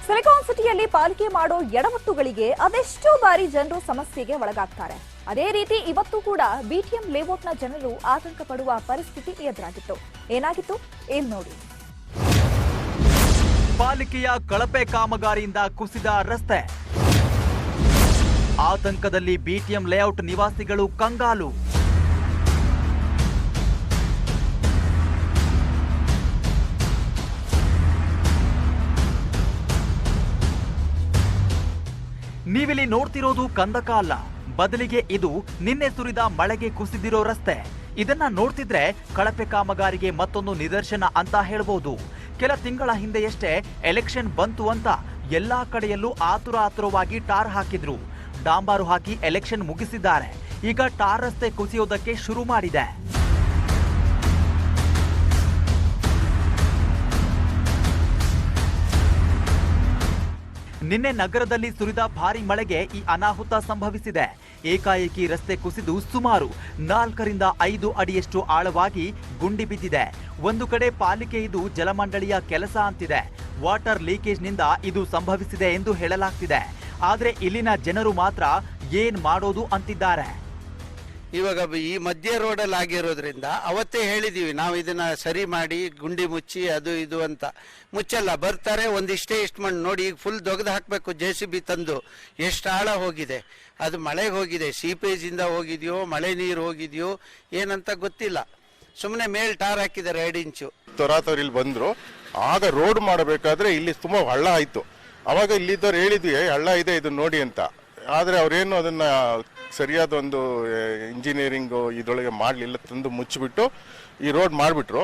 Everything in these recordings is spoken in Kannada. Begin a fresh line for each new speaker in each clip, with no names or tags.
ಸಿಲಿಕಾನ್ ಸಿಟಿಯಲ್ಲಿ ಪಾಲಿಕೆ ಮಾಡೋ ಎಡವಟ್ಟುಗಳಿಗೆ ಅದೆಷ್ಟೋ ಬಾರಿ ಜನರು ಸಮಸ್ಯೆಗೆ ಒಳಗಾಗ್ತಾರೆ. ಅದೇ ರೀತಿ ಇವತ್ತು ಕೂಡ ಬಿಟಿಎಂ ಲೇಔಟ್ನ ಜನರು ಆತಂಕ ಪಡುವ ಪರಿಸ್ಥಿತಿ ಎದುರಾಗಿತ್ತು. ಏನಾಗಿತ್ತು ಇಲ್ಲಿ ನೋಡಿ.
ಪಾಲಿಕೆಯ ಕಳಪೆ ಕಾಮಗಾರಿಯಿಂದ ಕುಸಿದ ರಸ್ತೆ, ಆತಂಕದಲ್ಲಿ ಬಿಟಿಎಂ ಲೇಔಟ್ ನಿವಾಸಿಗಳು ಕಂಗಾಲು. ನೀವಿಲ್ಲಿ ನೋಡ್ತಿರೋದು ಕಂದಕ ಅಲ್ಲ, ಬದಲಿಗೆ ಇದು ನಿನ್ನೆ ಸುರಿದ ಮಳೆಗೆ ಕುಸಿದಿರೋ ರಸ್ತೆ. ಇದನ್ನ ನೋಡ್ತಿದ್ರೆ ಕಳಪೆ ಕಾಮಗಾರಿಗೆ ಮತ್ತೊಂದು ನಿದರ್ಶನ ಅಂತ ಹೇಳ್ಬೋದು. ಕೆಲ ತಿಂಗಳ ಹಿಂದೆಯಷ್ಟೇ ಎಲೆಕ್ಷನ್ ಬಂತು ಅಂತ ಎಲ್ಲಾ ಕಡೆಯಲ್ಲೂ ಆತುರವಾಗಿ ಟಾರ್ ಹಾಕಿದ್ರು. ಡಾಂಬಾರು ಹಾಕಿ ಎಲೆಕ್ಷನ್ ಮುಗಿಸಿದ್ದಾರೆ. ಈಗ ಟಾರ್ ರಸ್ತೆ ಕುಸಿಯೋದಕ್ಕೆ ಶುರು ಮಾಡಿದೆ. ನಿನ್ನೆ ನಗರದಲ್ಲಿ ಸುರಿದ ಭಾರಿ ಮಳೆಗೆ ಈ ಅನಾಹುತ ಸಂಭವಿಸಿದೆ. ಏಕಾಏಕಿ ರಸ್ತೆ ಕುಸಿದು ಸುಮಾರು 4 ರಿಂದ 5 ಅಡಿಯಷ್ಟು ಆಳವಾಗಿ ಗುಂಡಿ ಬಿದ್ದಿದೆ. ಒಂದು ಕಡೆ ಪಾಲಿಕೆ ಇದು ಜಲಮಂಡಳಿಯ ಕೆಲಸ ಅಂತಿದೆ. ವಾಟರ್ ಲೀಕೇಜ್ನಿಂದ ಇದು ಸಂಭವಿಸಿದೆ ಎಂದು ಹೇಳಲಾಗ್ತಿದೆ. ಆದರೆ ಇಲ್ಲಿನ ಜನರು ಮಾತ್ರ ಏನ್ ಮಾಡೋದು ಅಂತಿದ್ದಾರೆ.
ಇವಾಗ ಈ ಮಧ್ಯ ರೋಡಲ್ಲಿ ಆಗಿರೋದ್ರಿಂದ ಅವತ್ತೇ ಹೇಳಿದೀವಿ ನಾವು ಇದನ್ನ ಸರಿ ಮಾಡಿ ಗುಂಡಿ ಮುಚ್ಚಿ ಅದು ಇದು ಅಂತ. ಮುಚ್ಚಲ್ಲ, ಬರ್ತಾರೆ ಒಂದಿಷ್ಟೇ ಇಷ್ಟು ಮಣ್ಣು ನೋಡಿ ಈಗ ಫುಲ್ ದೊಗದು ಹಾಕಬೇಕು JCB ತಂದು. ಎಷ್ಟು ಆಳ ಹೋಗಿದೆ ಅದು, ಮಳೆಗೆ ಹೋಗಿದೆ, ಸೀಪೇಜ್ ಇಂದ ಹೋಗಿದೆಯೋ ಮಳೆ ನೀರು ಹೋಗಿದೆಯೋ ಏನಂತ ಗೊತ್ತಿಲ್ಲ. ಸುಮ್ಮನೆ ಮೇಲ್ ಟಾರ್ ಹಾಕಿದ್ದಾರೆ 2 ಇಂಚು.
ಇಲ್ಲಿ ಬಂದ್ರು, ಆಗ ರೋಡ್ ಮಾಡಬೇಕಾದ್ರೆ ಇಲ್ಲಿ ತುಂಬಾ ಹಳ್ಳ ಆಯ್ತು. ಅವಾಗ ಇಲ್ಲಿದ್ದವ್ರು ಹೇಳಿದ್ವಿ ಹಳ್ಳ ಇದೆ ಇದನ್ನ ನೋಡಿ ಅಂತ. ಆದ್ರೆ ಅವ್ರೇನು ಅದನ್ನ ಸರಿಯಾದ ಒಂದು ಇಂಜಿನಿಯರಿಂಗ್ ಇದರೊಳಗೆ ಮಾಡಲಿಲ್ಲ, ತಂದು ಮುಚ್ಚಿಬಿಟ್ಟು ಈ ರೋಡ್ ಮಾಡಿಬಿಟ್ರು.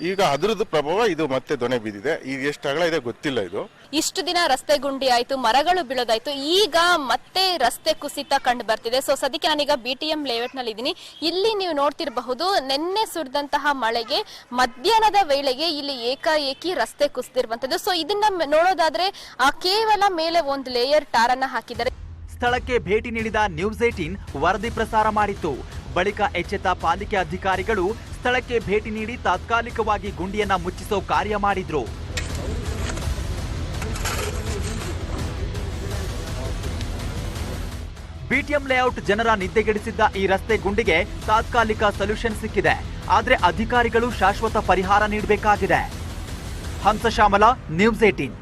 ಈಗ ಅದರದ್ದು ಪ್ರಭಾವ ಇದು ಮತ್ತೆ ದೊನೆ ಬಿದ್ದಿದೆ. ಈಗ ಎಷ್ಟು ಅಗಲ ಇದೆ ಗೊತ್ತಿಲ್ಲ. ಇದು
ಇಷ್ಟು ದಿನ ರಸ್ತೆ ಗುಂಡಿ ಆಯ್ತು, ಮರಗಳು ಬೀಳೋದಾಯ್ತು, ಈಗ ಮತ್ತೆ ರಸ್ತೆ ಕುಸಿತ ಕಂಡು ಬರ್ತಿದೆ. ಸೊ ಸದ್ಯಕ್ಕೆ ನಾನೀಗ ಬಿಟಿಎಂ ಲೇಔಟ್ ನಲ್ಲಿ ಇದ್ದೀನಿ. ಇಲ್ಲಿ ನೀವು ನೋಡ್ತಿರಬಹುದು, ನಿನ್ನೆ ಸುರಿದಂತಹ ಮಳೆಗೆ ಮಧ್ಯಾಹ್ನದ ವೇಳೆಗೆ ಇಲ್ಲಿ ಏಕಾಏಕಿ ರಸ್ತೆ ಕುಸಿದಿರುವಂತದ್ದು. ಸೊ ಇದನ್ನ ನೋಡೋದಾದ್ರೆ ಕೇವಲ ಮೇಲೆ ಒಂದು ಲೇಯರ್ ಟಾರ್ ಅನ್ನ ಹಾಕಿದ್ದಾರೆ.
ಸ್ಥಳಕ್ಕೆ ಭೇಟಿ ನೀಡಿದ ನ್ಯೂಸ್ 18 ವರದಿ ಪ್ರಸಾರ ಮಾಡಿತ್ತು. ಬಳಿಕ ಎಚ್ಚೆತ್ತ ಪಾಲಿಕೆ ಅಧಿಕಾರಿಗಳು ಸ್ಥಳಕ್ಕೆ ಭೇಟಿ ನೀಡಿ ತಾತ್ಕಾಲಿಕವಾಗಿ ಗುಂಡಿಯನ್ನ ಮುಚ್ಚಿಸೋ ಕಾರ್ಯ ಮಾಡಿದ್ರು. ಬಿಟಿಎಂ ಲೇಔಟ್ ಜನರ ನಿದ್ದೆಗೆಡಿಸಿದ್ದ ಈ ರಸ್ತೆ ಗುಂಡಿಗೆ ತಾತ್ಕಾಲಿಕ ಸೊಲ್ಯೂಷನ್ ಸಿಕ್ಕಿದೆ. ಆದ್ರೆ ಅಧಿಕಾರಿಗಳು ಶಾಶ್ವತ ಪರಿಹಾರ ನೀಡಬೇಕಾಗಿದೆ. ಹಂಸಶ್ಯಾಮಲ, ನ್ಯೂಸ್ 18.